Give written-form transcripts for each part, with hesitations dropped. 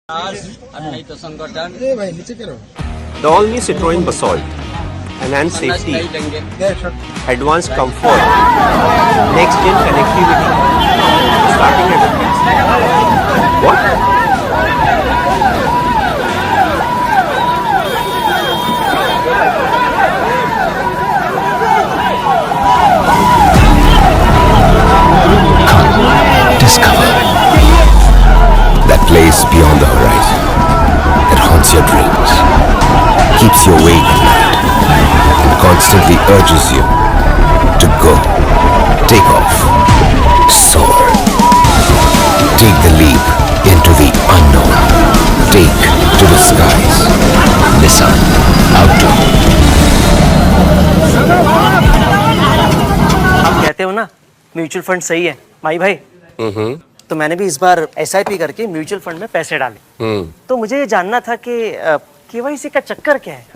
The all-new Citroen Basalt, enhanced safety, advanced comfort, next-gen connectivity, starting at what? Discover that place beyond the horizon that haunts your dreams, keeps you awake at night, and constantly urges you to go, take off, soar. Take the leap into the unknown. Take to the skies. Nissan Outdoor. आप कहते हो ना mutual fund सही है माई भाई। तो मैंने भी इस बार SIP करके म्यूचुअल फंड में पैसे डाले। तो मुझे ये जानना था कि KYC का चक्कर क्या है।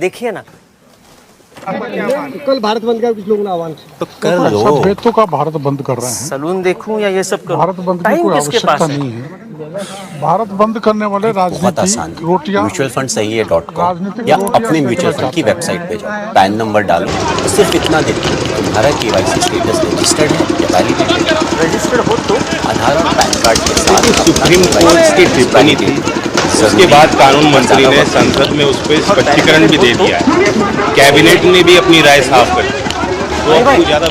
देखिए ना, कल भारत बंद का कुछ लोगों ने आह्वान तो कर लो। सब बेतों का भारत बंद कर रहे हैं। सलून देखूं या ये सब करूं? भारत बंद की टाइम कोई किसके पास आवश्यकता है? नहीं है। भारत बंद करने वाले बहुत आसान राजनीति रोटियां म्यूचुअल फंड सही है .com राजनीतिक या रोटियां अपने म्यूचुअल फंड की वेबसाइट पे जाओ, पैन नंबर डालो, सिर्फ इतना देखो तुम्हारा KYC स्टेटस रजिस्टर्ड है या वैलिडेटेड। रजिस्टर्ड हो तो आधार और पैन कार्ड के साथ सुप्रीम कोर्ट की टिप्पणी थी। उसके बाद कानून मंत्री ने संसद में उस पर स्पष्टीकरण भी दे दिया है। कैबिनेट ने भी अपनी राय साफ कर दी। तो आपको ज्यादा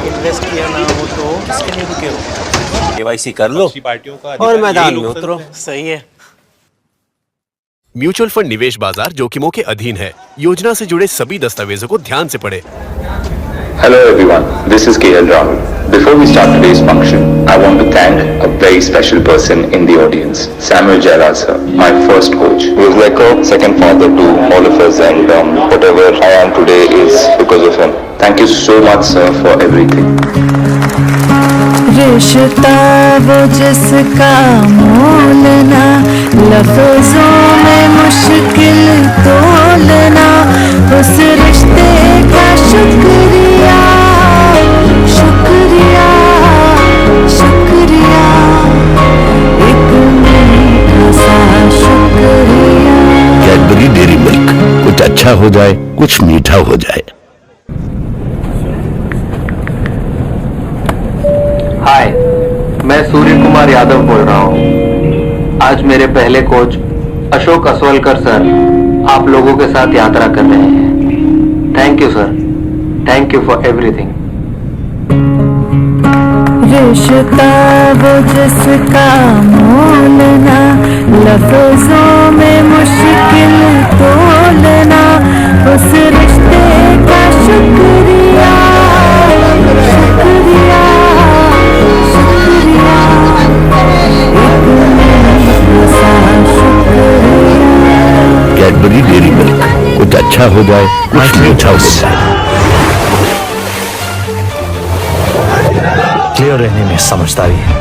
इन्वेस्ट किया ना हो तो किसके लिए रुके हो? KYC कर लो पार्टियों का और मैदान में उतरो। सही है। म्यूचुअल फंड निवेश बाजार जोखिमों के अधीन है। योजना से जुड़े सभी दस्तावेजों को ध्यान से पढ़ें। Hello everyone, this is KL Rahul. Before we start today's function, I want to thank a very special person in the audience, Samuel Gerard sir, my first coach. He was like a second father to all of us, and whatever I am today is because of him. Thank you so much sir for everything. रिश्ता वो जिसका मोलना लफ्जों में मुश्किल तोलना, उस रिश्ते का शुक्रिया शुक्रिया शुक्रिया, एक मीठा सा शुक्रिया। कैडबरी डेयरी मिल्क, कुछ अच्छा हो जाए, कुछ मीठा हो जाए। हाय, मैं सूर्य कुमार यादव बोल रहा हूँ। आज मेरे पहले कोच अशोक असवलकर सर आप लोगों के साथ यात्रा कर रहे हैं। Thank you sir, thank you for everything. रिश्ता वो जिसका मोलना लफ्जों में मुश्किल तोलना, उस रिश्ते का शुक्रिया शुक्रिया शुक्रिया, एक मीठा सा शुक्रिया। कैडबरी डेयरी मिल्क, कुछ अच्छा हो जाए, कुछ मीठा हो जाए। क्लियर रहने में समझदारी है।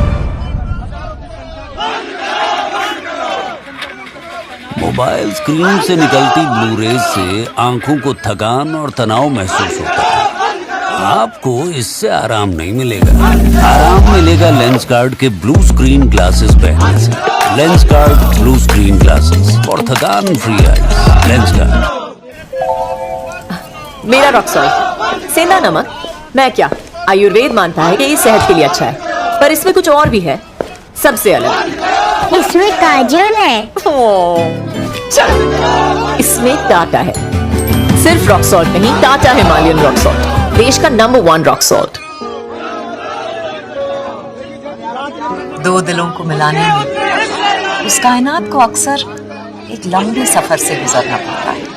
मोबाइल स्क्रीन से निकलती ब्लू रेज से आंखों को थकान और तनाव महसूस होता है। आपको इससे आराम नहीं मिलेगा। आराम मिलेगा लेंस कार्ड के ब्लू स्क्रीन ग्लासेस पहनने से। Lens card blue screen glasses और थकान फ्री आईज। Lens card. मेरा रॉक्सॉल सेंधा नमक, मैं क्या आयुर्वेद मानता है कि ये सेहत के लिए अच्छा है, पर इसमें कुछ और भी है सबसे अलग। इसमें काजल है। चल, इसमें टाटा है। सिर्फ रॉक सॉल्ट नहीं, टाटा हिमालयन रॉक सॉल्ट, देश का नंबर 1 रॉक सॉल्ट। दो दिलों को मिलाने में उस कायनात को अक्सर एक लंबे सफर से गुजरना पड़ता है।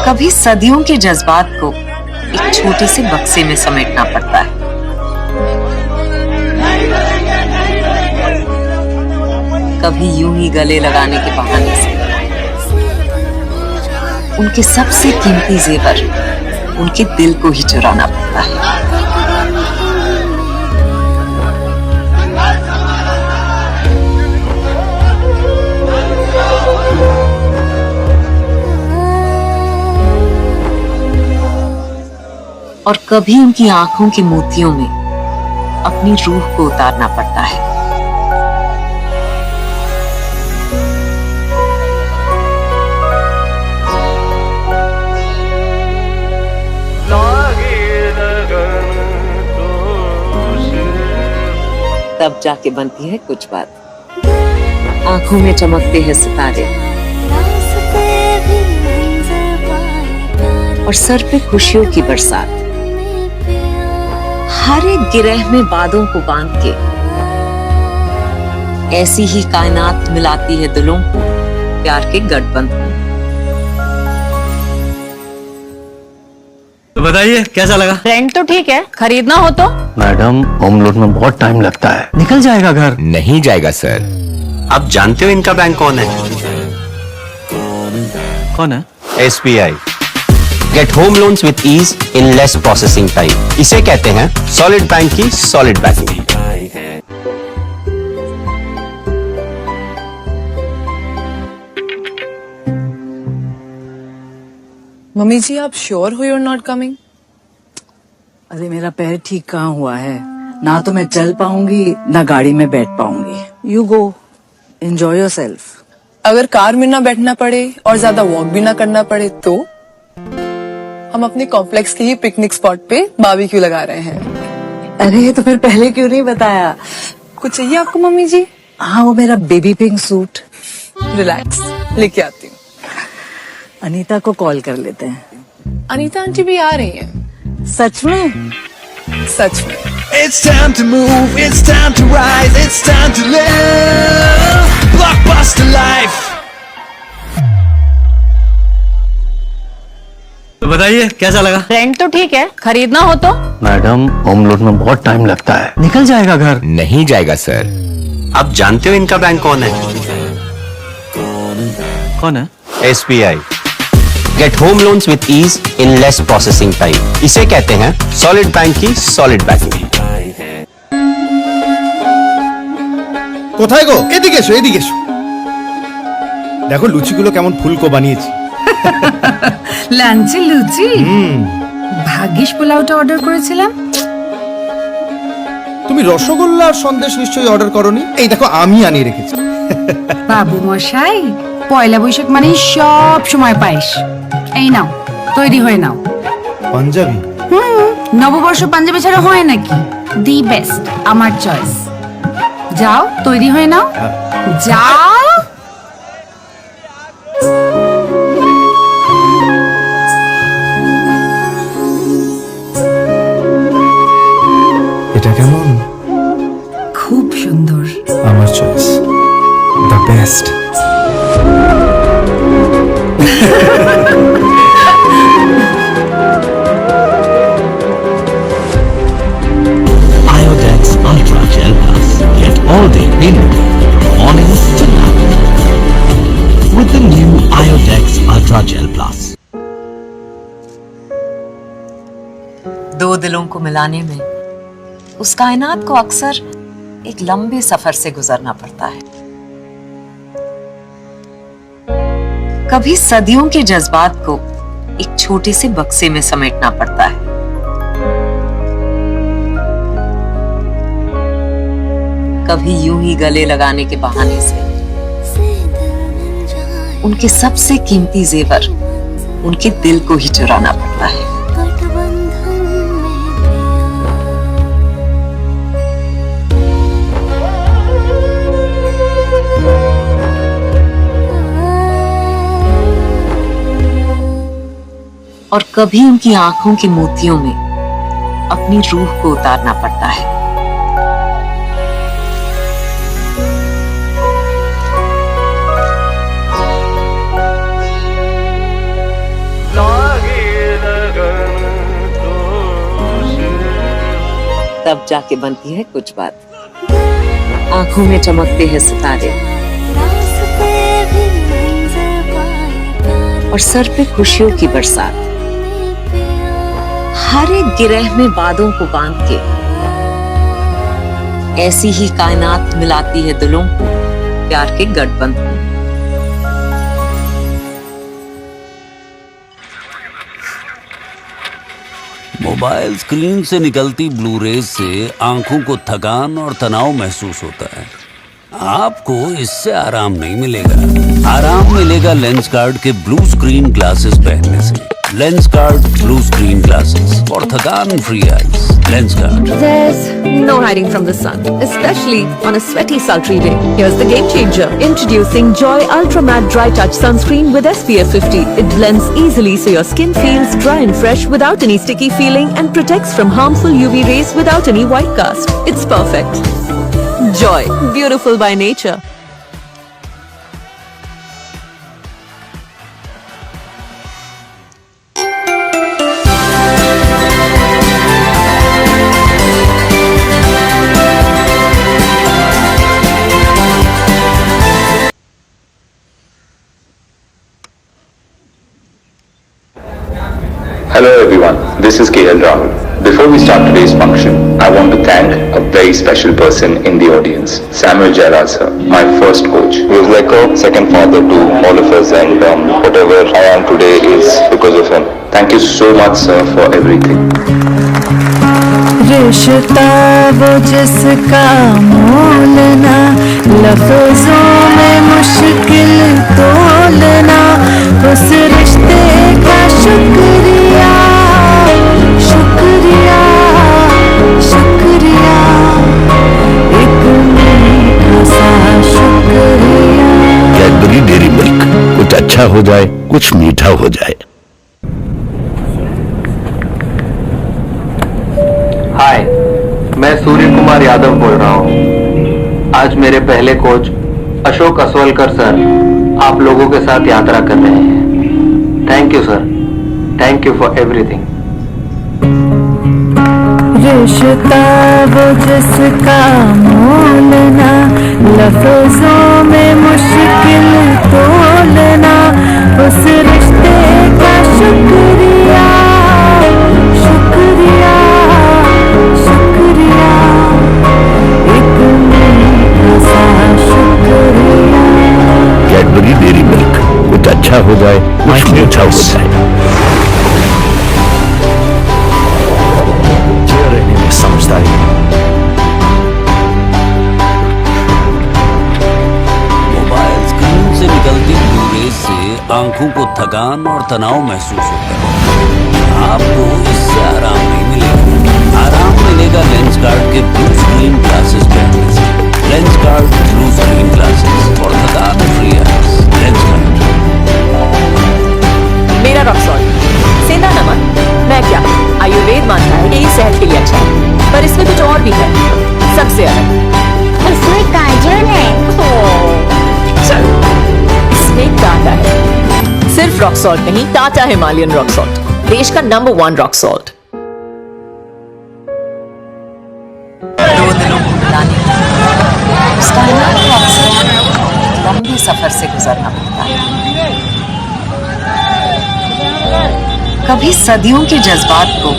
कभी सदियों के जज्बात को एक छोटे से बक्से में समेटना पड़ता है। कभी यूं ही गले लगाने के बहाने से उनके सबसे कीमती जेवर उनके दिल को ही चुराना पड़ता है। और कभी उनकी आंखों के मोतियों में अपनी रूह को उतारना पड़ता है। तब जाके बनती है कुछ बात। आंखों में चमकते हैं सितारे और सर पे खुशियों की बरसात। हर एक गिरह में बादों को बांध के ऐसी ही कायनात मिलाती है दिलों को प्यार के गठबंधन। तो बताइए कैसा लगा? रेंट तो ठीक है, खरीदना हो तो? मैडम होम लोन में बहुत टाइम लगता है। निकल जाएगा घर। नहीं जाएगा सर। आप जानते हो इनका बैंक कौन है? कौन है? SBI। Get home loans with ease in less processing time. इसे कहते हैं सॉलिड बैंक की सॉलिड बैंकिंग। मम्मी जी, आप श्योर हो you're not coming? अरे मेरा पैर ठीक कहाँ हुआ है, ना तो मैं चल पाऊंगी ना गाड़ी में बैठ पाऊंगी। You go, enjoy yourself. अगर कार में ना बैठना पड़े और ज्यादा वॉक भी ना करना पड़े तो हम अपने कॉम्प्लेक्स के ही पिकनिक स्पॉट पे बारबेक्यू लगा रहे हैं। अरे तो फिर पहले क्यों नहीं बताया? कुछ चाहिए आपको मम्मी जी? हाँ, वो मेरा बेबी पिंक सूट। रिलैक्स, लेके आती हूँ। अनीता को कॉल कर लेते हैं। अनीता आंटी भी आ रही हैं। सच में? सच में। It's time to move, it's time to rise, it's time to live Blockbuster life। तो बताइए कैसा लगा? रेंट तो ठीक है, खरीदना हो तो? मैडम होम लोन में बहुत टाइम लगता है। निकल जाएगा घर। नहीं जाएगा सर। आप जानते हो इनका बैंक कौन है? कौन है? SBI। Get home loans with ease in less processing time. इसे कहते हैं सॉलिड बैंक की सॉलिड बैंकिंग। কোথায় গো? এদিকে এসো, এদিকে এসো। দেখো লুচিগুলো কেমন ফুলকো বানিয়েছি। লাঞ্চে লুচি? ভাগ্যিস পোলাওটা অর্ডার করেছিলাম। তুমি রসগোল্লা আর সন্দেশ নিশ্চয়ই অর্ডার করনি। এই দেখো আমি আনিয়ে রেখেছি। বাবু মশাই, পয়লা বৈশাখ মানে সব সময় পায়েস। এই নাও, তৈরি হয়ে নাও। পাঞ্জাবি? নববর্ষ পাঞ্জাবি ছাড়া হয় নাকি? দি বেস্ট, আমার চয়েস। যাও, তৈরি হয়ে নাও। যাও। এটা কেমন? খুব সুন্দর। আমার choice, the best. Iodex Ultra Gel Plus. Get all day immunity from morning to night. With the new Iodex Ultra Gel Plus. दो दिलों को मिलाने में उस कायनात को अक्सर एक लंबे सफर से गुजरना पड़ता है। कभी सदियों के जज्बात को एक छोटे से बक्से में समेटना पड़ता है। कभी यूं ही गले लगाने के बहाने से उनके सबसे कीमती जेवर उनके दिल को ही चुराना पड़ता है। और कभी उनकी आंखों के मोतियों में अपनी रूह को उतारना पड़ता है। तब जाके बनती है कुछ बात। आंखों में चमकते हैं सितारे और सर पे खुशियों की बरसात। हर एक गिरह में बादों को बांध के ऐसी ही कायनात मिलाती है दिलों को प्यार के गठबंधन। मोबाइल स्क्रीन से निकलती ब्लू रेज से आंखों को थकान और तनाव महसूस होता है। आपको इससे आराम नहीं मिलेगा। आराम मिलेगा लेंस कार्ड के ब्लू स्क्रीन ग्लासेस पहनने से। Lenscard blue screen glasses for थकान free eyes. Lenscard. There's no hiding from the sun, especially on a sweaty, sultry day. Here's the game changer. Introducing Joy Ultra Matte Dry Touch Sunscreen with SPF 50. It blends easily so your skin feels dry and fresh without any sticky feeling and protects from harmful UV rays without any white cast. It's perfect. Joy, beautiful by nature. Hello everyone, this is KL Rahul. Before we start today's function, I want to thank a very special person in the audience, Samuel Gerard sir, my first coach. He was like a second father to all of us, and whatever I am today is because of him. Thank you so much sir for everything. रिश्ता वो जिसका मोलना लफ्जों में मुश्किल तोलना उस रिश्ते का शुक्रिया शुक्रिया शुक्रिया एक मीठा सा शुक्रिया। कैडबरी डेयरी मिल्क, कुछ अच्छा हो जाए, कुछ मीठा हो जाए। हाय, मैं सूर्य कुमार यादव बोल रहा हूँ। आज मेरे पहले कोच अशोक असवलकर सर आप लोगों के साथ यात्रा कर रहे हैं। Thank you sir, thank you for everything. रिश्ता वो जिसका मोलना लफ्जों में मुश्किल तोलना उस रिश्ते का शुक्रिया शुक्रिया शुक्रिया एक मीठा सा शुक्रिया। कैडबरी डेयरी मिल्क, कुछ अच्छा हो जाए, कुछ मीठा हो जाए। समझदारी मोबाइल स्क्रीन से निकलती ब्लू रेज से आंखों को थकान और तनाव महसूस होता है। आपको इससे आराम नहीं मिलेगा। आराम मिलेगा लेंसकार्ड के ब्लू स्क्रीन ग्लासेस पहनने से। लेंसकार्ड ब्लू स्क्रीन ग्लासेस और थकान फ्री आईज। लेंसकार्ड। मेरा रॉक सॉल्ट सेंधा नमक, मैं क्या आयुर्वेद मानता है कि ये सेहत के लिए अच्छा है, पर इसमें कुछ और भी है सबसे अलग। इसमें काजल है। चल, इसमें टाटा है। सिर्फ रॉक सॉल्ट नहीं, टाटा हिमालयन रॉक सॉल्ट, देश का नंबर 1 रॉक सॉल्ट। 2 दिनों को बुलाने उस कायनात को अक्सर लंबे सफर से गुजरना पड़ता है। कभी सदियों के जज्बात को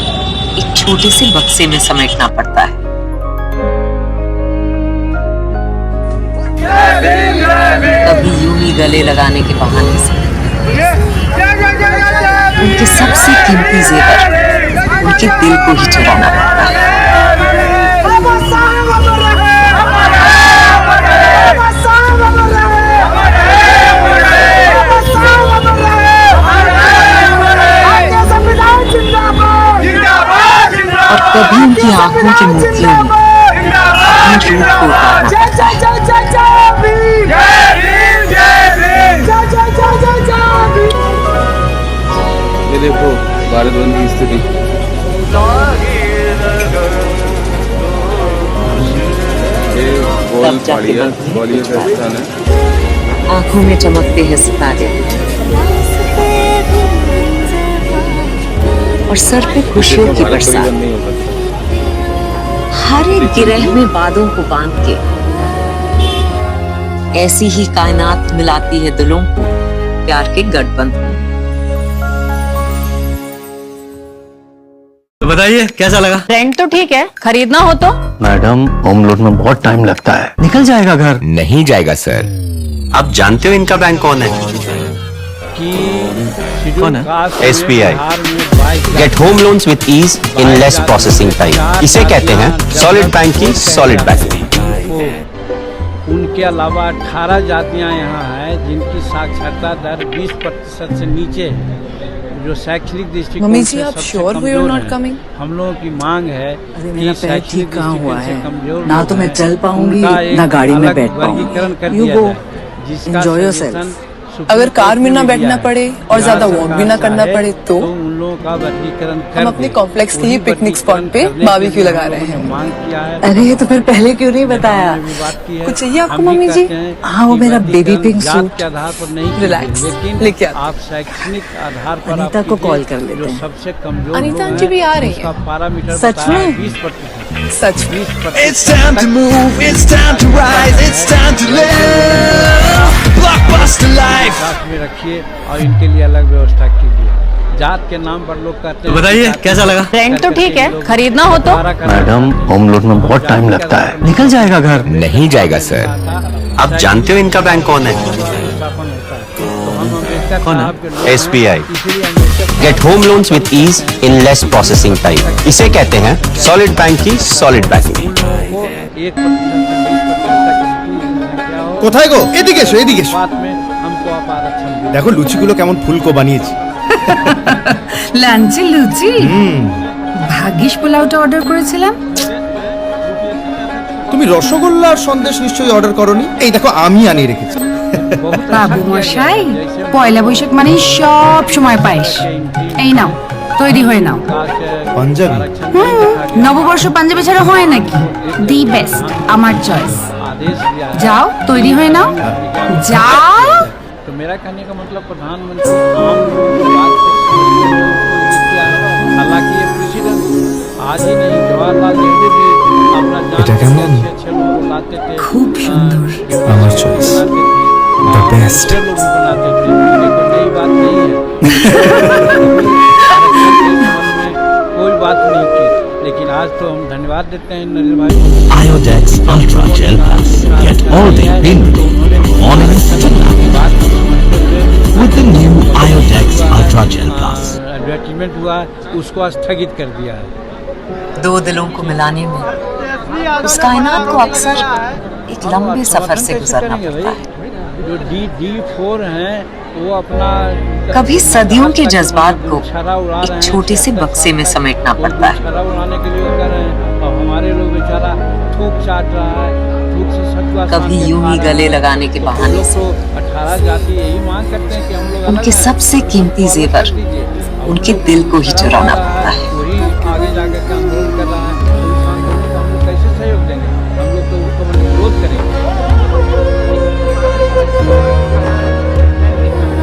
एक छोटे से बक्से में समेटना पड़ता है। कभी यूं ही गले लगाने के बहाने से उनके सबसे कीमती जेवर उनके दिल को ही चुराना पड़ता है। और कभी उनकी आंखों के मोतियों में अपने रूप को उतारना पड़ता है। ये देखो भारत बंद की स्थिति। आंखों में चमकते हैं सितारे और सर पे खुशियों की बरसात। हर एक गिरह में बादों को बांध के ऐसी ही कायनात मिलाती है दिलों को प्यार के गठबंधन। बताइए कैसा लगा? रेंट तो ठीक है, खरीदना हो तो? मैडम, होम लोन में बहुत टाइम लगता है, निकल जाएगा घर। नहीं जाएगा सर। आप जानते हो इनका बैंक कौन है? कौन है? SBI. Get home loans with ease in less processing time. इसे कहते हैं सॉलिड बैंक की सॉलिड बैंक। इनके अलावा 18 जातियां यहाँ हैं जिनकी साक्षरता दर 20% से नीचे है, जो शैक्षणिक दृष्टिकोण मम्मी से जी, आप सबसे sure we are कमजोर not हैं। coming? हम लोगों की मांग है अरे कि मेरा पैर शैक्षणिक ठीक कहाँ हुआ दृष्टिकोण से है, कमजोर ना लोग तो मैं हैं, चल पाऊंगी उनका एक ना गाड़ी में अलग बैठ पाऊंगी। वर्गीकरण कर You दिया go, जाए, जिसका enjoy सजेशन yourself. सुप्रीम अगर कार कोर्ट में ना ने बैठना दिया है। पड़े और बिहार ज्यादा वॉक भी ना सरकार करना चाहे पड़े तो उन लोगों का वर्गीकरण कर हम अपने दे। कॉम्प्लेक्स के ही वही पिकनिक स्पॉट पे वर्गीकरण करने बारबेक्यू के लिए लगा हम रहे लोगों ने हैं। मांग किया है। अरे तो फिर पहले क्यों नहीं बताया? हमने भी बात की है। कुछ चाहिए आपको हम भी मम्मी जी? कहते हैं हाँ, वो कि मेरा वर्गीकरण बेबी पिंक जात सूट। के आधार पर नहीं रिलैक्स, कीजिए, लेके लेकिन आते। आप शैक्षणिक आधार पर अनीता आप को कीजिए, कॉल कर लेते जो हैं। सबसे कमजोर अनीता लोग आंटी भी आ रही उसका हैं। पैरामीटर सच बताया में? 20%। सच 20% It's time to move, it's time to rise, it's time to live. Blockbuster life. साथ में रखिए और इनके लिए अलग व्यवस्था कीजिए। जात के नाम पर लोग कहते हैं बताइए कैसा लगा? रेंट तो ठीक है, खरीदना हो तो मैडम, होम लोन में बहुत टाइम लगता है। निकल जाएगा घर। नहीं जाएगा सर। आप जानते हो इनका बैंक कौन है? कौन है? SBI. Get home loans with ease in less processing time. इसे कहते हैं सॉलिड बैंक की सॉलिड बैंकिंग। কোথায় গো? এদিকে এসো, এদিকে এসো। बात में हमको आप आरक्षण दीजिए। দেখো লুচিগুলো কেমন ফুলকো বানিয়েছি। লাঞ্চে লুচি, ভাগ্যিস পোলাওটা অর্ডার করেছিলাম। তুমি রসগোল্লা আর সন্দেশ নিশ্চয়ই অর্ডার করনি। এই দেখো আমি আনিয়ে রেখেছি। বাবু মশাই, পয়লা বৈশাখ মানে সব সময় পায়েস। এই নাও, তৈরি হয়ে নাও। পাঞ্জাবি? নববর্ষ পাঞ্জাবি ছাড়া হয় নাকি? দি বেস্ট, আমার চয়েস। যাও, তৈরি হয়ে নাও, যাও। तो मेरा कहने का मतलब प्रधानमंत्री आम लोगों की बात को समझते हुए उनको किया है। हालांकि ये प्रेसिडेंट आज ही नहीं, जवाहरलाल नेहरू भी अपना এটা কেমন? अच्छे लोगों को लाते थे, খুব সুন্দর। আমার চয়েস দ্য বেস্ট। अच्छे लोग बनाते थे। ये कोई नई बात नहीं है। कोई बात नहीं की, लेकिन आज तो हम धन्यवाद देते हैं नरेंद्र भाई। Iodex Ultra Gel Plus. Get all day morning with the new Iodex Ultra Gel Plus. Advertisement हुआ, उसको स्थगित कर दिया है। दो दिलों को मिलाने में उस कायनात को अक्सर एक लंबे सफर से गुजरना पड़ता है। जो D4 हैं वो अपना कभी सदियों के जज्बात को छरा उड़ा रहे एक हैं। छोटे से बक्से में समेटना पड़ता है। छरा उड़ाने के लिए कर रहे हैं और हमारे लोग बेचारा थूक चाट रहा है, थूक से सतुआ कभी यूं ही गले लगाने के बहाने से 18 जाति यही मांग करते हैं कि हम लोग उनके सबसे कीमती जेवर उनके दिल को ही चुराना पड़ता है। वही आगे जाकर के आंदोलन कर रहा है, तो इस आंदोलन को हम लोग कैसे सहयोग देंगे? हम लोग तो उसको विरोध करेंगे।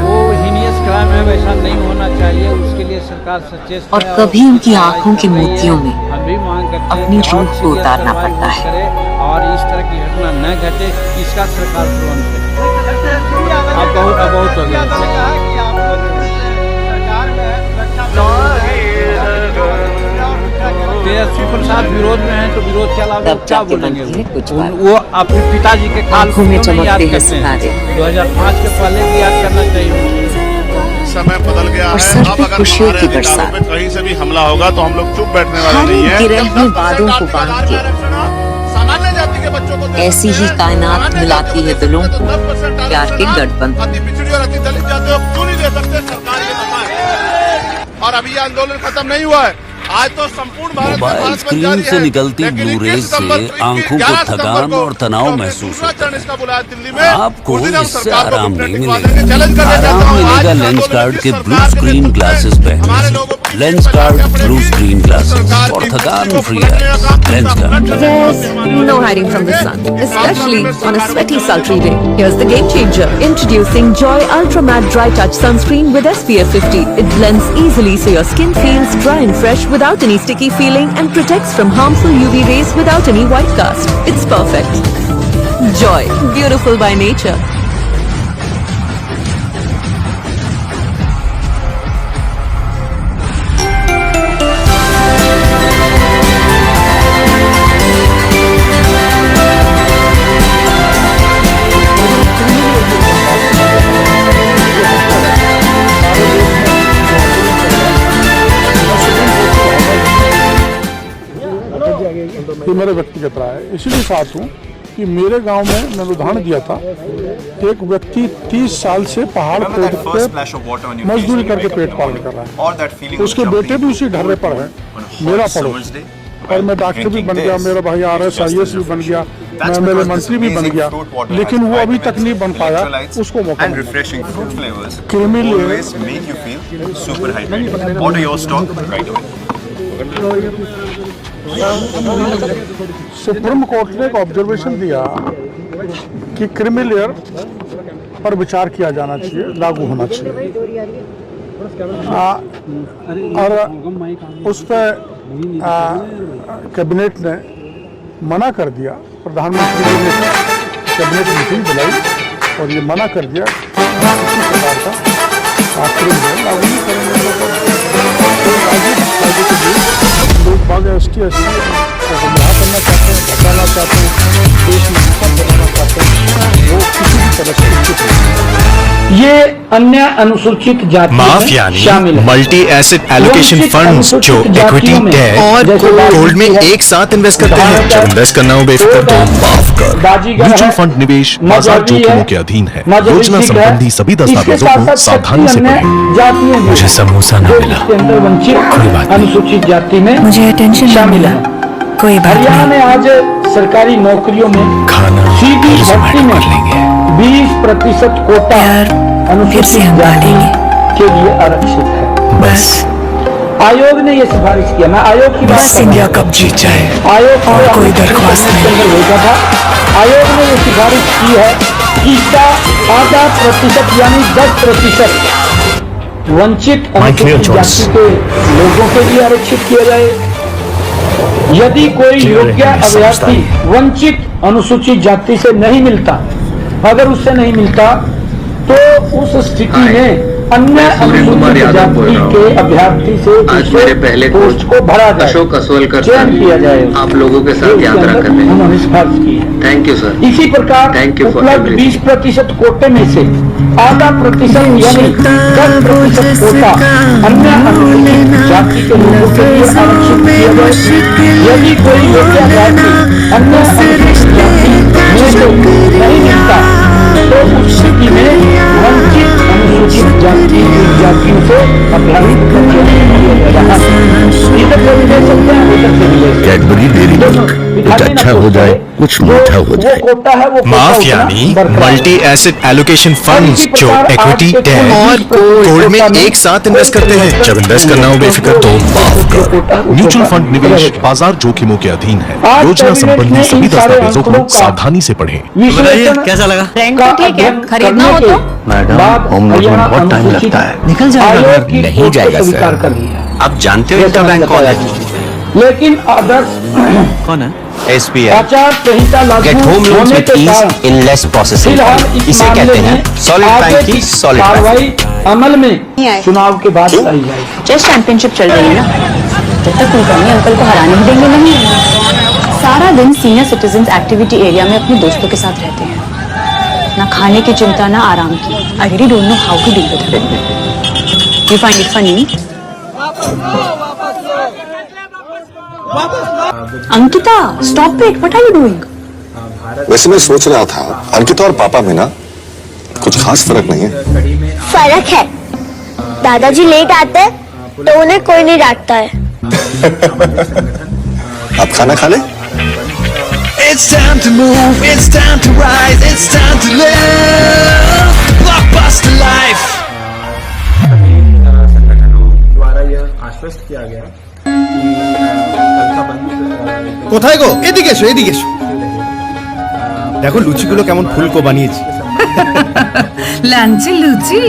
वो हीनियस क्राइम है, वैसा नहीं होना चाहिए, उसके लिए सरकार सचेत है। और कभी उनकी आंखों की मोतियों में हम भी मांग करते हैं अपनी कि रूह और को सीरियस उतारना कार्रवाई पड़ता है। करे और इस तरह की घटना न घटे, इसका सरकार प्रबंध करे। अब बहुत हो गया। तेजस्वी प्रसाद विरोध में है तो विरोध के अलावा तब क्या जाके बोलेंगे? बनती है कुछ बात। वो अपने पिताजी के काल आंखों में क्यों नहीं याद चमकते हैं करते हैं? सितारे। 2005 के पहले भी याद करना चाहिए। समय बदल गया और है। सर अब पे अगर खुशियों हमारे की अधिकारों बरसात। पे कहीं से भी हमला होगा तो हम लोग चुप बैठने वाले हर नहीं एक हैं। गिरह में वादों को बांध के सामान्य जाति के बच्चों को ऐसी ही कायनात मिलाती है दिलों को प्यार के गठबंधन। अति पिछड़ी और अति दलित जातियों को क्यों नहीं दे सकते सरकार के दबाव? और अभी ये आंदोलन खत्म नहीं हुआ है। आज तो संपूर्ण भारत में मोबाइल भारत बंद स्क्रीन जारी से है। निकलती लेकिन ब्लू 21 रेज सितंबर से को, आंखों को 11 सितंबर थकान को और तनाव जो महसूस दूसरा होता चरण है। इसका बुलाया दिल्ली में। आपको उस दिन हम इससे सरकार को आराम घुटने नहीं टिकवा मिलेगा। देंगे। चैलेंज करके कहता आराम हूं, आज मिलेगा इस लेंस आंदोलन कार्ड की के सरकार ब्लू के स्क्रीन नेतृत्व में ग्लासेस हमारे पहने। लोगों को lens card blue screen glasses सरकार और की थकान को फ्री पलटने का काम lens card. There's no hiding from the sun, especially on a sweaty, sultry day. Here's the game changer. Introducing Joy Ultra Matte Dry Touch Sunscreen with SPF 50. It blends easily so your skin feels dry and fresh without any sticky feeling and protects from harmful UV rays without any white cast. It's perfect. Joy, beautiful by nature. ये मेरा व्यक्तिगत राय है, इसीलिए साथ हूँ कि मेरे गांव में मैंने उदाहरण दिया था, एक व्यक्ति 30 साल से पहाड़ पे मजदूरी करके पेट पालन कर रहा है, उसके बेटे भी उसी ढर्रे पर है, मेरा पड़ोस, और मैं डॉक्टर भी बन गया, मेरा भाई RS IAS भी बन गया, मैं मेरे मंत्री भी बन गया, लेकिन वो अभी तक नहीं बन पाया, उसको मौका सुप्रीम कोर्ट ने एक ऑब्जर्वेशन दिया कि क्रीमी लेयर पर विचार किया जाना चाहिए, लागू होना चाहिए, और उस पर कैबिनेट ने मना कर दिया। प्रधानमंत्री जी ने कैबिनेट मीटिंग बुलाई और ये मना कर दिया किसी प्रकार का क्रीमी लेयर लागू नहीं करेंगे। लोग बाग ST को गुमराह करना चाहते हैं, बचाना चाहते हैं, देश में हिंसा फैलाना चाहते हैं, वो किसी भी तरह से उचित नहीं। ये अन्य अनुसूचित जाति माफ यानी मल्टी एसेट एलोकेशन फंड्स जो इक्विटी, डेट और गोल्ड में एक साथ इन्वेस्ट करते हैं। जब इन्वेस्ट करना हो बेफिक्र तो माफ कर। म्यूचुअल फंड निवेश बाजार जोखिमों के अधीन है। योजना संबंधी सभी दस्तावेजों को सावधानी से पढ़ें। मुझे समोसा न मिला, कोई बात नहीं। अनुसूचित जाति में मुझे अटेंशन शामिल है। कोई बात हरियाणा में आज सरकारी नौकरियों में खाना सीधी भर्ती में 20% कोटा अनुसूचित जाति के लिए आरक्षित है। बस आयोग ने ये सिफारिश किया, मैं आयोग की बात कर इंडिया कब जीत जाए आयोग और कोई दरख्वास्त नहीं भेजा था। आयोग ने ये सिफारिश की है कि इसका आधा प्रतिशत यानी 10% वंचित अनुसूचित जाति के लोगों के लिए आरक्षित किया जाए। यदि कोई योग्य अभ्यर्थी वंचित अनुसूचित जाति से नहीं मिलता, अगर उससे नहीं मिलता तो उस स्थिति में अन्य अनुसूचित जाति के अभ्यर्थी से मेरे पहले पोस्ट को भरा जाए, अशोक असवलकर चयन किया जाए। आप लोगों के साथ यात्रा कर रहे हैं। उन्होंने सिफारिश की है। Thank you sir. इसी प्रकार उपलब्ध 20% कोटे में से आधा प्रतिशत यानी 10% कोटा अन्य अनुसूचित जाति के लोगों के लिए आरक्षित किया जाए। यदि कोई योग्य अभ्यर्थी अन्य अनुसूचित जाति में से नहीं मिलता तो उस स्थिति में वंचित अनुसूचित जातियों से अभ्यर्थी का चयन किया जाएगा। इधर से भी ले सकते हैं, उधर से भी ले सकते हैं। कैडबरी डेयरी मिल्क, कुछ अच्छा हो जाए, कुछ मीठा हो जाए। माफ यानी मल्टी एसेट एलोकेशन फंड्स जो इक्विटी, डेट और गोल्ड में एक साथ इन्वेस्ट करते हैं। जब इन्वेस्ट करना हो बेफिक्र तो माफ कर। म्यूचुअल फंड निवेश बाजार जोखिमों के अधीन है। योजना संबंधी सभी दस्तावेजों को सावधानी से पढ़ें। बताइए कैसा लगा? रेंट तो ठीक है, खरीदना हो तो मैडम होम लोन में बहुत टाइम लगता है। निकल जाएगा। नहीं जाएगा सर। आप जानते हो इनका बैंक कौन है? लेकिन आदर्श कौन है? SBI। आचार संहिता लागू get home loans with ease in less processing. इसे कहते हैं सॉलिड बैंक की सॉलिड कार्रवाई अमल में चुनाव के बाद लाई जाएगी। चेस चैंपियनशिप चल रही है ना, जब तक कुलकर्णी अंकल को हराने ही देंगे नहीं। सारा दिन सीनियर सिटीजन्स एक्टिविटी एरिया में अपने दोस्तों के साथ रहते हैं, ना खाने की चिंता ना आराम की। I really don't know how to deal with it. You find it funny? Ankita, stop it! What are you doing? वैसे मैं सोच रहा था अंकिता और पापा में ना कुछ खास फर्क नहीं है। फर्क है। दादाजी लेट आते हैं तो उन्हें कोई नहीं डांटता है। आप खाना खा ले? It's time to move, it's time to rise, it's time to live Blockbuster life। द्वारा यह आश्वस्त किया गया কোথায় গো? এদিকে এসো, এদিকে এসো। দেখো লুচিগুলো কেমন ফুলকো বানিয়েছি। লাঞ্চে লুচি?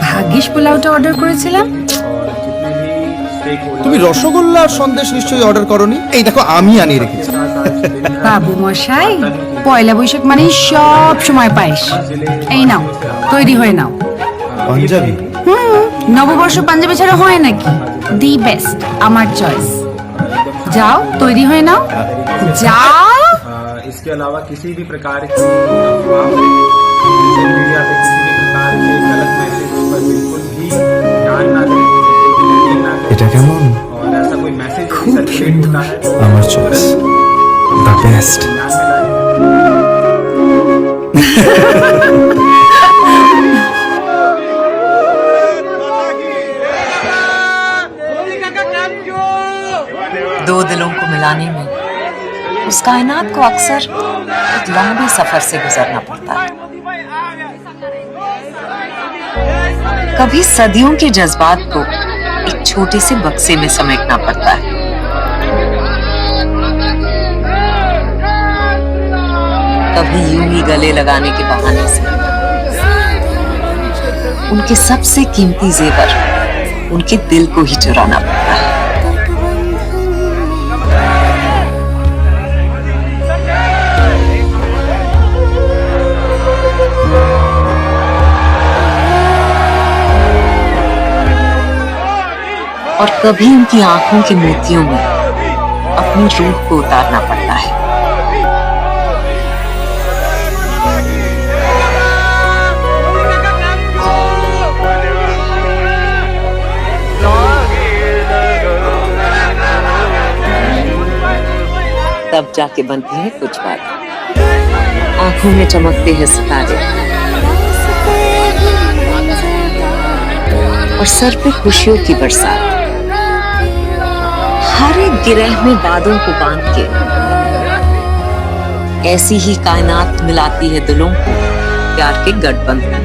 ভাগ্যিস পোলাওটা অর্ডার করেছিলাম। তুমি রসগোল্লা আর সন্দেশ নিশ্চয়ই অর্ডার করনি। এই দেখো আমি আনিয়ে রেখেছি। বাবু মশাই, পয়লা বৈশাখ মানে সব সময় পায়েস। এই নাও, তৈরি হয়ে নাও। পাঞ্জাবি? নববর্ষ পাঞ্জাবি ছাড়া হয় নাকি? দি বেস্ট, আমার চয়েস। जाओ, तैयारी हुए ना, जाओ। इसके अलावा किसी भी प्रकार की सोशल मीडिया पे किसी भी प्रकार के गलत मैसेज पर बिल्कुल भी ध्यान ना दें। এটা কেমন? और ऐसा कोई मैसेज सर्कुलेट होता है আমার চয়েস, দ্য বেস্ট। दो दिलों को मिलाने में उस कायनात को अक्सर एक लंबे सफर से गुजरना पड़ता है। कभी सदियों के जज्बात को एक छोटे से बक्से में समेटना पड़ता है। कभी यूं ही गले लगाने के बहाने से उनके सबसे कीमती जेवर उनके दिल को ही चुराना पड़ता है। और कभी उनकी आंखों के मोतियों में अपनी रूह को उतारना पड़ता है। तब जाके बनती है कुछ बात। आंखों में चमकते हैं सितारे और सर पे खुशियों की बरसात। हर एक गिरह में बादों को बांध के ऐसी ही कायनात मिलाती है दिलों को प्यार के गठबंधन।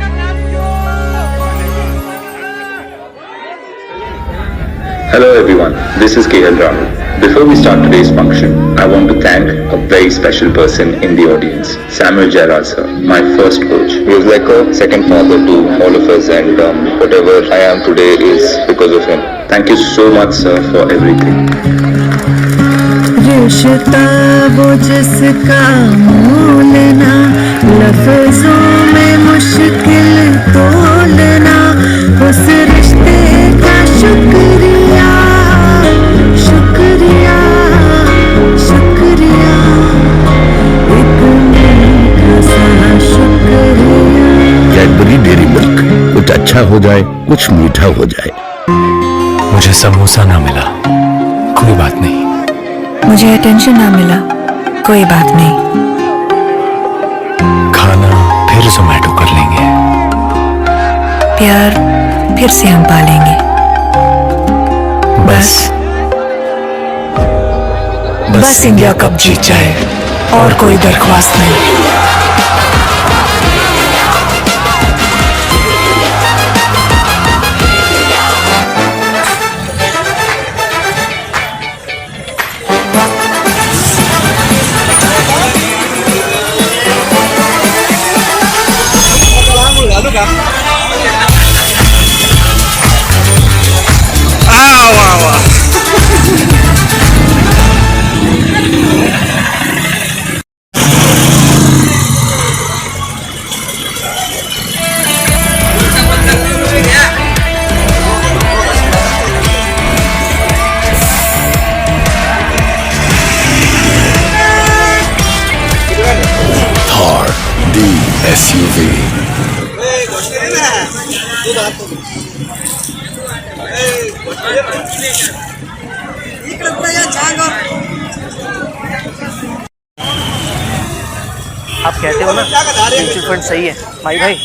Hello everyone, this is KL Rahul. Before we start today's function, I want to thank a very special person in the audience, Samuel Gerard sir, my first coach. He was like a second father to all of us, and whatever I am today is because of him. Thank you so much sir for everything. रिश्ता वो जिसका मोलना लफ्जों में मुश्किल तोलना, उस रिश्ते का शुक्रिया शुक्रिया शुक्रिया, एक मीठा सा शुक्रिया। कैडबरी डेयरी मिल्क, कुछ अच्छा हो जाए, कुछ मीठा हो जाए। मुझे समोसा ना मिला, कोई बात नहीं। मुझे अटेंशन ना मिला, कोई बात नहीं। खाना फिर जोमेटो कर लेंगे। प्यार फिर से हम पालेंगे। बस इंडिया कप जीत जाए और कोई दरख्वास्त नहीं। SUV. आप कहते हो ना म्यूचुअल फंड सही है माई भाई,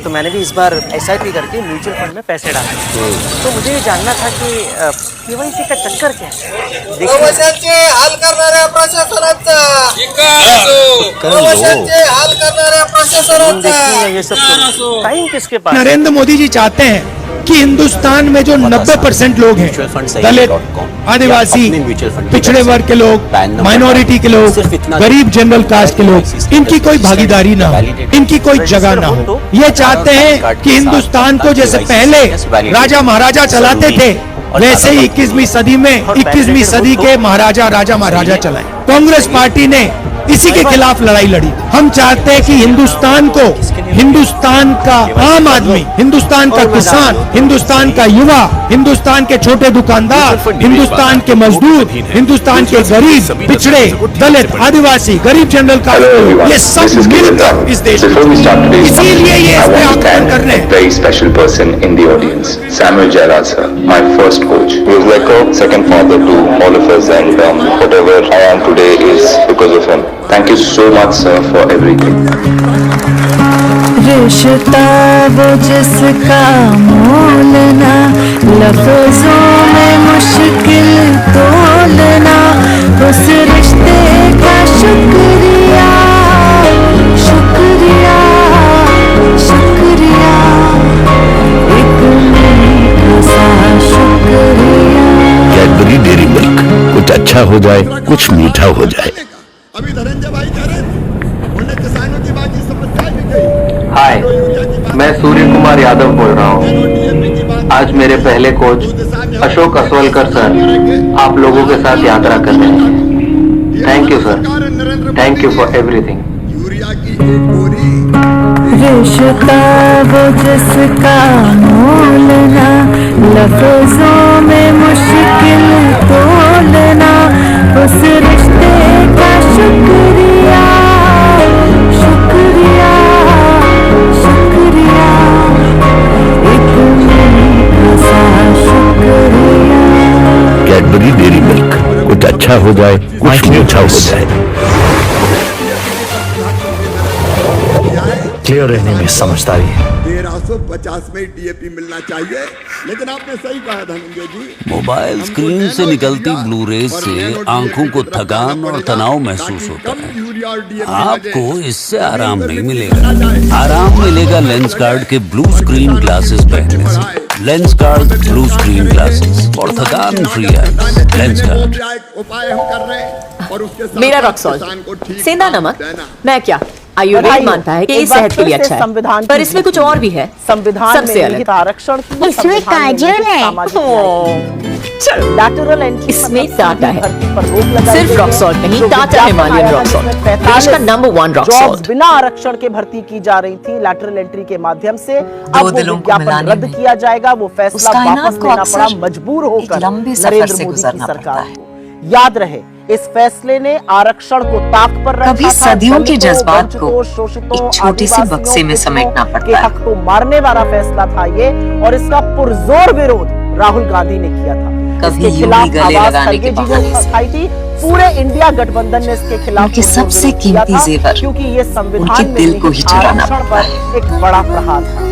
तो मैंने भी इस बार SIP करके म्यूचुअल फंड में पैसे डाले। तो मुझे ये जानना था कि KYC का चक्कर क्या है। देखिए ये सब टाइम किसके पास। नरेंद्र मोदी जी चाहते हैं कि हिंदुस्तान में जो 90% लोग हैं, दलित, आदिवासी, पिछड़े वर्ग के लोग, माइनॉरिटी के लोग, गरीब जनरल कास्ट के लोग, इनकी कोई भागीदारी ना हो, इनकी कोई जगह ना हो। ये चाहते हैं कि हिंदुस्तान को जैसे पहले राजा महाराजा चलाते थे, वैसे ही 21वीं सदी में 21वीं सदी के महाराजा राजा महाराजा चलाएं। कांग्रेस पार्टी ने इसी के खिलाफ लड़ाई लड़ी। हम चाहते हैं कि हिंदुस्तान को, हिंदुस्तान का आम आदमी, हिंदुस्तान का किसान, हिंदुस्तान का युवा, हिंदुस्तान के छोटे दुकानदार, हिंदुस्तान के मजदूर, हिंदुस्तान के गरीब, पिछड़े, दलित, आदिवासी, गरीब जनरल का, ये सब मिलकर इस देश में, इसीलिए ये आक्रमण कर रहे हैं। Very special person in the audience, Samuel Gerard sir, my first coach. He was like a second father to all of us, and whatever I am today is because of him. Thank you so much, sir, for everything. रिश्ता वो जिसका मोलना लफ्जों में मुश्किल तोलना उस रिश्ते का शुक्रिया शुक्रिया शुक्रिया एक मीठा सा शुक्रिया। कैडबरी डेयरी मिल्क, कुछ अच्छा हो जाए कुछ मीठा हो जाए। अभी धनंजय भाई कह रहे उन्होंने किसानों की बात समस्याएं भी कही। हाय, मैं सूर्य कुमार यादव बोल रहा हूँ। आज मेरे पहले कोच अशोक असवलकर सर आप लोगों के साथ यात्रा कर रहे हैं। Thank you sir, thank you for everything. रिश्ता वो जिसका मोलना लफ्जों में मुश्किल तोलना उस रिश्ते का शुक्रिया शुक्रिया शुक्रिया एक मीठा सा शुक्रिया। कैडबरी डेयरी मिल्क, कुछ अच्छा हो जाए कुछ मीठा हो जाए। क्लियर रहने में समझदारी है। 1350 में डीएपी मिलना चाहिए, लेकिन आपने सही कहा धनंजय जी। मोबाइल स्क्रीन से निकलती ब्लू रेज से आंखों को थकान और तनाव महसूस होता है। आपको इससे आराम नहीं मिलेगा। आराम मिलेगा लेंस कार्ड के ब्लू स्क्रीन ग्लासेस पहनने से। Lens card blue screen glasses और थकान फ्री है। लेंस कार्ड उपाय हम कर रहे हैं और उसके मेरा रॉक सॉल्ट सेंधा नमक मैं क्या आयुर्वेद मानता है कि ये सेहत के लिए अच्छा है, पर इसमें कुछ और भी है। संविधान सबसे अलग आरक्षण इसमें काजल है। लैटरल एंट्री इसमें टाटा है। सिर्फ रॉक सॉल्ट नहीं, टाटा हिमालयन रॉक सॉल्ट, देश का नंबर 1 रॉक सॉल्ट। बिना आरक्षण के भर्ती की जा रही थी लैटरल एंट्री के माध्यम से, अब वो विज्ञापन रद्द किया जाएगा। वो फैसला वापस लेना पड़ा मजबूर होकर नरेंद्र मोदी की सरकार को। याद रहे, इस फैसले ने आरक्षण को ताक पर रखा कभी था। सदियों के जज्बात को शोषितों, एक छोटे से बक्से में समेटना पड़ता के हक को मारने वाला फैसला था ये, और इसका पुरजोर विरोध राहुल गांधी ने किया था। इसके खिलाफ आवाज खड़गे जी ने उठाई थी। पूरे इंडिया गठबंधन ने इसके खिलाफ सबसे कीमती जेवर क्योंकि ये संविधान में दिल को ही चुराना पड़ता है। एक बड़ा प्रहार था।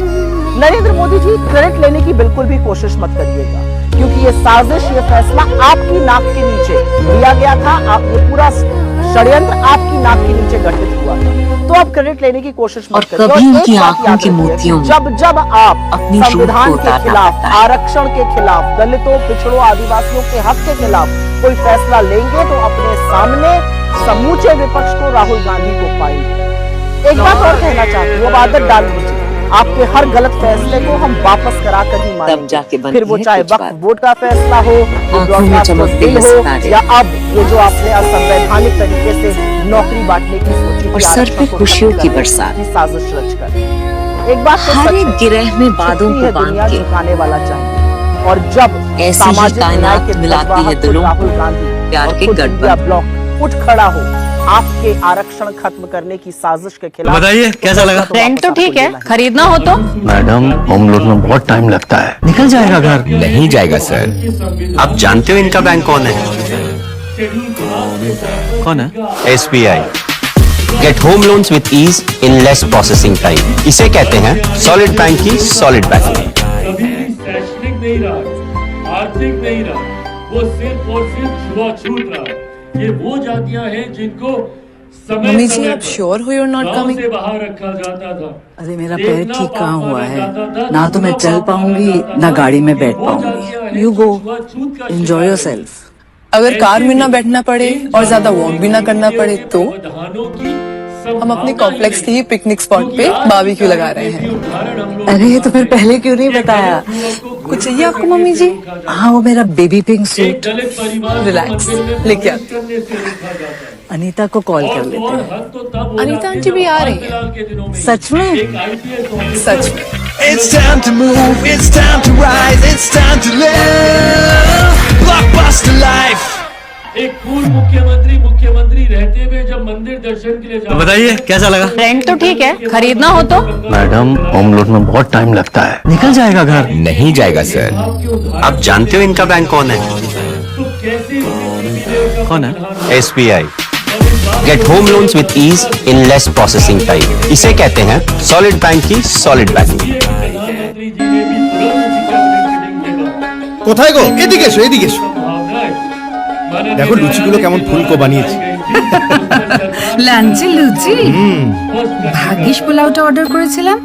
नरेंद्र मोदी जी, क्रेडिट लेने की बिल्कुल भी कोशिश मत करिएगा, क्योंकि ये साजिश, ये फैसला आपकी नाक के नीचे लिया गया था। आप ये पूरा षड्यंत्र आपकी नाक के नीचे गठित हुआ था। तो आप क्रेडिट लेने की कोशिश मत करिए। कभी उनकी आंखों के मोतियों जब जब आप संविधान के खिलाफ, आरक्षण के खिलाफ, दलितों, पिछड़ों, आदिवासियों के हक के खिलाफ कोई फैसला लेंगे तो अपने सामने समूचे विपक्ष को, राहुल गांधी को पाएंगे। एक बात और कहना चाहती हूँ, अब आदत डाल दीजिए। आपके हर गलत फैसले को हम वापस करा कर ही मानेंगे, फिर वो चाहे वक्फ बोर्ड का फैसला हो, बिल हो, या अब ये जो आपने असंवैधानिक तरीके से नौकरी बांटने की सोची और सर पे खुशियों की बरसात, साजिश रचकर। एक बात हर एक गिरह में बादों को बांध के झुकाने वाला चाहिए। और जब ऐसी ही कायनात मिलाती है दिलों राहुल गांधी प्यार के गठबंधन ब्लॉक उठ खड़ा हो आपके आरक्षण खत्म करने की साजिश के खिलाफ, बताइए कैसा लगा? रेंट तो ठीक है, खरीदना हो तो मैडम होम लोन में बहुत टाइम लगता है। निकल जाएगा घर। नहीं जाएगा सर। आप जानते हो इनका बैंक कौन है? कौन है? SBI। Get home loans with ease in less processing time. इसे कहते हैं सॉलिड बैंक की सॉलिड बैंकिंग। शैक्षणिक नहीं रहा, आर्थिक नहीं रहा, वो सिर्फ और सिर्फ छुआछूत रहा। ये वो जातियां हैं जिनको मम्मी जी, आप श्योर हो you're not coming? से बाहर रखा जाता था। अरे मेरा पैर ठीक कहाँ हुआ है, ना तो मैं चल पाऊंगी ना गाड़ी में बैठ पाऊंगी। You go, enjoy yourself. अगर कार में ना बैठना पड़े और ज्यादा वॉक भी ना करना पड़े तो हम अपने कॉम्प्लेक्स के ही पिकनिक स्पॉट पे बारबेक्यू लगा रहे हैं। अरे तो फिर पहले क्यों नहीं बताया? कुछ चाहिए आपको मम्मी जी? हाँ, वो मेरा बेबी पिंक सूट। रिलैक्स, लेके आते। अनीता को कॉल कर लेते हैं। अनीता आंटी भी आ रही है? सच में? सच में। It's time to move, it's time to rise, it's time to live Blockbuster life। एक पूर्व मुख्यमंत्री रहते हुए जब मंदिर दर्शन के लिए बताइए कैसा लगा? रेंट तो ठीक है, खरीदना हो तो मैडम होम लोन में बहुत टाइम लगता है। निकल जाएगा घर। नहीं जाएगा सर। आप जानते हो इनका बैंक कौन है? कौन है? SBI। Get home loans with ease in less processing time. इसे कहते हैं सॉलिड बैंक की सॉलिड बैंकिंग। কোথায় গো? এদিকে এসো, এদিকে এসো। দেখো লুচিগুলো কেমন ফুলকো বানিয়েছে। লাঞ্চে লুচি? ভাগ্যিস পোলাওটা অর্ডার করেছিলাম।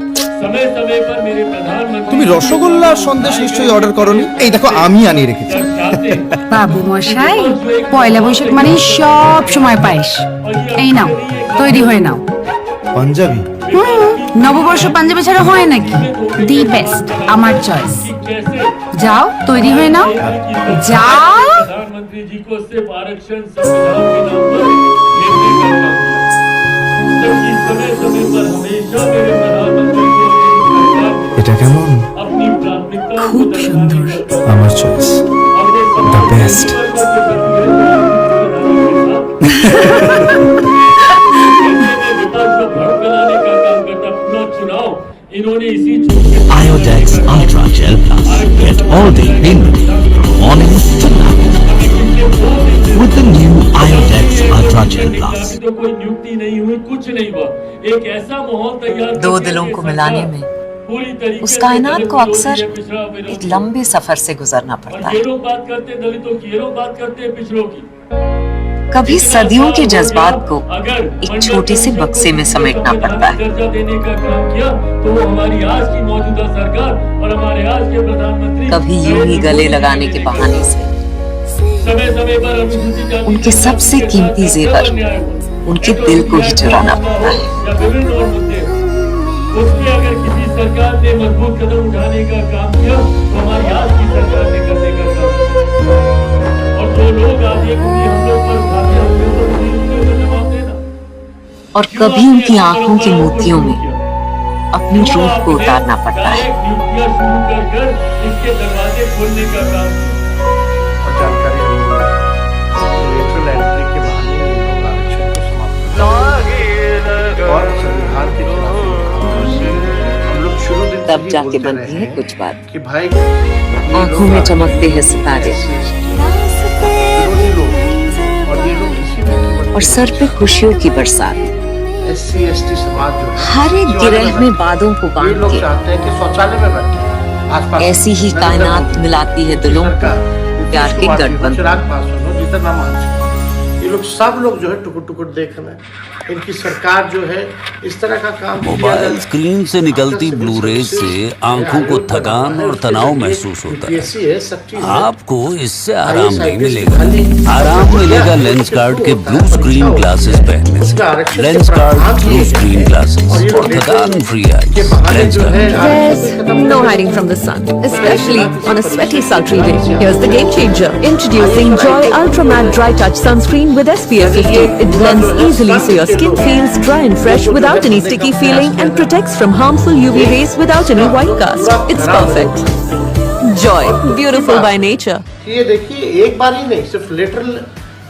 তুমি রসগোল্লা আর সন্দেশ নিশ্চয়ই অর্ডার করনি। এই দেখো আমি আনিয়ে রেখেছি। বাবু মশাই, পয়লা বৈশাখ মানে সব সময় পায়েস। এই নাও, তৈরি হয়ে নাও। পাঞ্জাবি? নববর্ষ পাঞ্জাবি ছাড়া হয় নাকি? দি বেস্ট, আমার চয়েস। যাও, তৈরি হয়ে নাও। যাও। प्रधानमंत्री जी को सिर्फ आरक्षण संविधान के नाम पर लेने का काम किया। जबकि समय समय पर हमेशा मेरे प्रधानमंत्री जी ने এটা কেমন? अपनी प्राथमिकताओं খুব সুন্দর। আমার চয়েস, দ্য বেস্ট। इन्होंने इसी Iodex Ultra Gel Plus. Get all day immunity from morning to night. With the new Iodex Ultra Gel Plus. तो कोई नियुक्ति नहीं हुई, कुछ नहीं हुआ। एक ऐसा माहौल तैयार दो दिलों को मिलाने में उस कायनात को अक्सर एक लंबे सफर से गुजरना पड़ता है। ये लोग बात करते हैं दलितों की, ये लोग बात करते हैं पिछड़ों की। कभी सदियों के जज्बात को एक छोटे से बक्से में समेटना पड़ता है। दर्जा देने का काम किया तो वो हमारी आज की मौजूदा सरकार और हमारे आज के प्रधानमंत्री कभी यूं ही गले लगाने के बहाने से समय समय पर अनुसूचित जाति उनके सबसे कीमती जेवर उनके दिल को ही चुराना पड़ता है। या विभिन्न और मुद्दे उसमें अगर किसी सरकार ने मजबूत कदम उठाने का काम किया तो हमारी आज की सरकार ने करने का काम किया। और जो लोग आज ये हम लोग पर उठाते हैं तो उनको जवाब देना। और कभी उनकी आंखों की मोतियों में अपनी रूह को उतारना पड़ता है। नियुक्तियां शुरू कर इसके दरवाजे खोलने का काम और जानकारी लेटरल एंट्री के बहाने इन लोग आरक्षण को समाप्त कर और संविधान के खिलाफ हम लोग शुरू दिन तब जाके बनती है कुछ बात कि भाई आंखों में चमकते हैं सितारे और सर पे खुशियों की बरसात। SC/ST समाज जो है हर एक गिरह में बादों को बांध लोग के चाहते हैं कि शौचालय में बैठे आसपास ऐसी ही कायनात मिलाती है दिलों को प्यार के गठबंधन। चिराग पासवान हो, जीतन राम मांझी, ये लोग सब लोग जो है टुकुर टुकुर देख रहे हैं। इनकी सरकार जो है इस तरह का काम मोबाइल स्क्रीन से निकलती ब्लू रेज से आंखों को थकान और तनाव महसूस होता है। आपको इससे आराम नहीं मिलेगा। आराम मिलेगा लेंस कार्ड के ब्लू स्क्रीन ग्लासेस पहनने से। Lens card blue screen glasses और थकान free eyes. Lens card. There's no hiding from the sun, especially on a sweaty, sultry day. Here's the game changer. Introducing Joy Ultra Matte Dry Touch Sunscreen with SPF 50. It blends easily so your skin feels dry and fresh without any sticky feeling and protects from harmful UV rays without any white cast. It's perfect. Joy, beautiful by nature. ये देखिए एक बार ही नहीं, सिर्फ lateral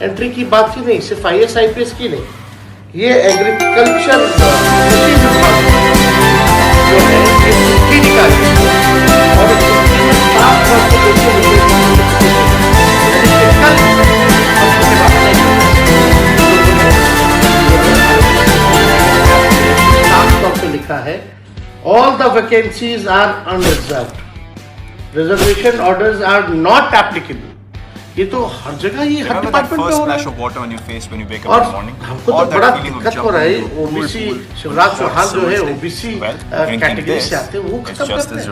entry की बात ही नहीं, सिर्फ IAS IPS की नहीं, ये एग्रीकल्चर लिखा है all the vacancies are unreserved. Reservation orders are not applicable. ये तो हर जगह ये हर डिपार्टमेंट में हो रहा है। और हमको तो बड़ा दिक्कत हो रहा है। OBC शिवराज चौहान जो है OBC कैटेगरी से आते हैं, वो खत्म करते हैं।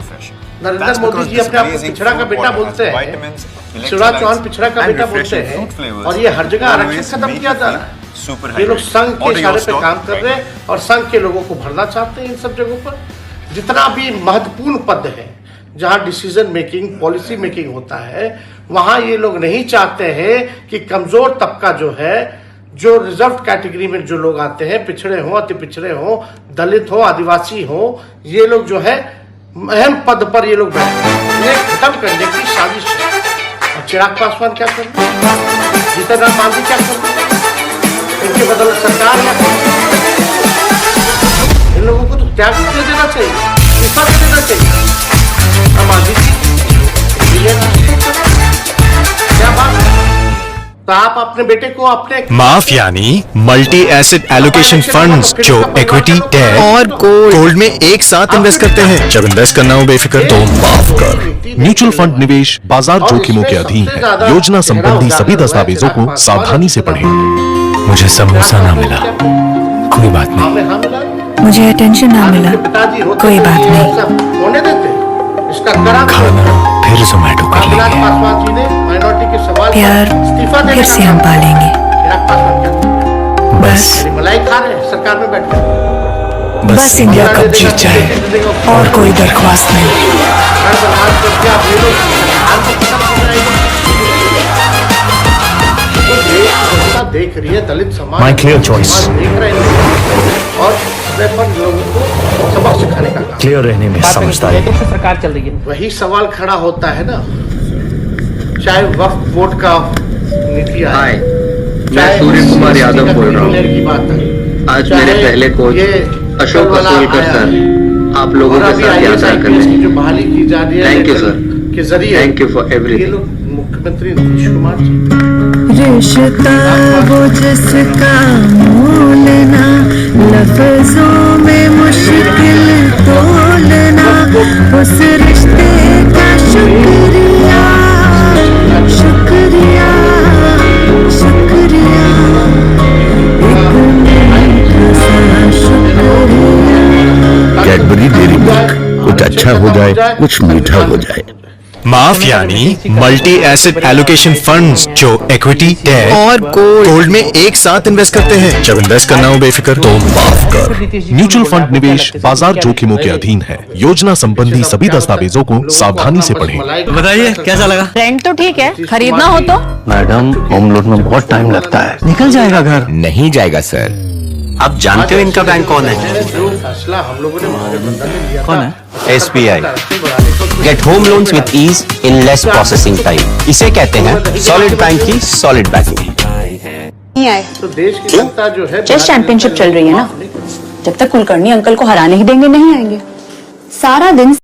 नरेंद्र मोदी जी अपने आप को पिछड़ा का बेटा बोलते हैं, शिवराज चौहान पिछड़ा का बेटा बोलते हैं, और ये हर जगह आरक्षण खत्म किया जा रहा है। ये लोग संघ के इशारे पे काम कर रहे हैं और संघ के लोगों को भरना चाहते हैं इन सब जगहों पर। जितना भी महत्वपूर्ण पद है जहां डिसीजन मेकिंग पॉलिसी मेकिंग होता है, वहां ये लोग नहीं चाहते हैं कि कमजोर तबका जो है, जो रिजर्व कैटेगरी में जो लोग आते हैं, पिछड़े हों, अति पिछड़े हों, दलित हो, आदिवासी हो, ये लोग जो है अहम पद पर ये लोग बैठे हैं। इन्हें खत्म करने की साजिश है। और चिराग पासवान क्या कर रहे हैं, जीतन राम मांझी क्या कर रहे हैं, इनके बदल सरकार क्या कर रही है। इन लोगों को तो त्याग दे देना चाहिए, इस्तीफा दे देना चाहिए। मांझी जी क्या बात है? तो आप अपने अपने बेटे को अपने माफ यानी मल्टी एसेट एलोकेशन फंड्स जो इक्विटी, डेट और गोल्ड में एक साथ इन्वेस्ट करते हैं। जब इन्वेस्ट करना हो बेफिक्र तो माफ कर। म्यूचुअल फंड निवेश बाजार जोखिमों के अधीन है। योजना संबंधी सभी दस्तावेजों को सावधानी से पढ़ें। मुझे समोसा ना मिला, कोई बात नहीं। मुझे अटेंशन ना मिला, कोई बात नहीं। होने देते इसका कड़ा खाना फिर जोमेटो कर लेंगे। पासवान जी ने माइनॉरिटी के सवाल प्यार फिर से हम पालेंगे। बस मलाई खा रहे हैं सरकार में बैठ कर। बस इंडिया कब जीत जाए और कोई दरख्वास्त नहीं। देख रही है दलित समाज, My clear choice. देख रहे हैं और पर लोगों को सबक सिखाने का काम। क्लियर रहने में समझदारी। सरकार चल रही है। वही सवाल खड़ा होता है ना, चाहे वक्फ बोर्ड का नीति आए, मैं सूर्य कुमार यादव बोल रहा हूँ। की बात है, आज मेरे पहले कोच अशोक असोलकर सर आप लोगों के साथ यात्रा कर रहे हैं। जो बहाली की जा रही है थैंक यू सर के जरिए, थैंक यू फॉर ये एवरीथिंग। लोग मुख्यमंत्री नीतीश कुमार जी रिश्ता वो जिसका मोलना, लफ्जों में मुश्किल तोलना, उस रिश्ते का शुक्रिया शुक्रिया शुक्रिया, एक मीठा सा शुक्रिया। कैडबरी डेयरी मिल्क, कुछ अच्छा हो जाए, कुछ मीठा हो जाए। माफ यानी मल्टी एसेट एलोकेशन फंड्स जो इक्विटी, डेट और गोल्ड में एक साथ इन्वेस्ट करते हैं। जब इन्वेस्ट करना हो बेफिक्र तो माफ कर। म्यूचुअल फंड निवेश बाजार जोखिमों के अधीन है। योजना संबंधी सभी दस्तावेजों को सावधानी से पढ़ें। बताइए कैसा लगा? रेंट तो ठीक है, खरीदना हो तो मैडम होम लोन में बहुत टाइम लगता है। निकल जाएगा घर। नहीं जाएगा सर। आप जानते हो इनका बैंक कौन है? जो फैसला हम लोगों ने महागठबंधन में लिया कौन है? SBI। Get home loans with ease in less processing time. इसे कहते हैं सॉलिड बैंक की सॉलिड बैंकिंग। नहीं आए। तो देश की जनता जो है चेस चैंपियनशिप चल रही है ना, जब तक कुलकर्णी अंकल को हरा नहीं देंगे नहीं आएंगे। सारा दिन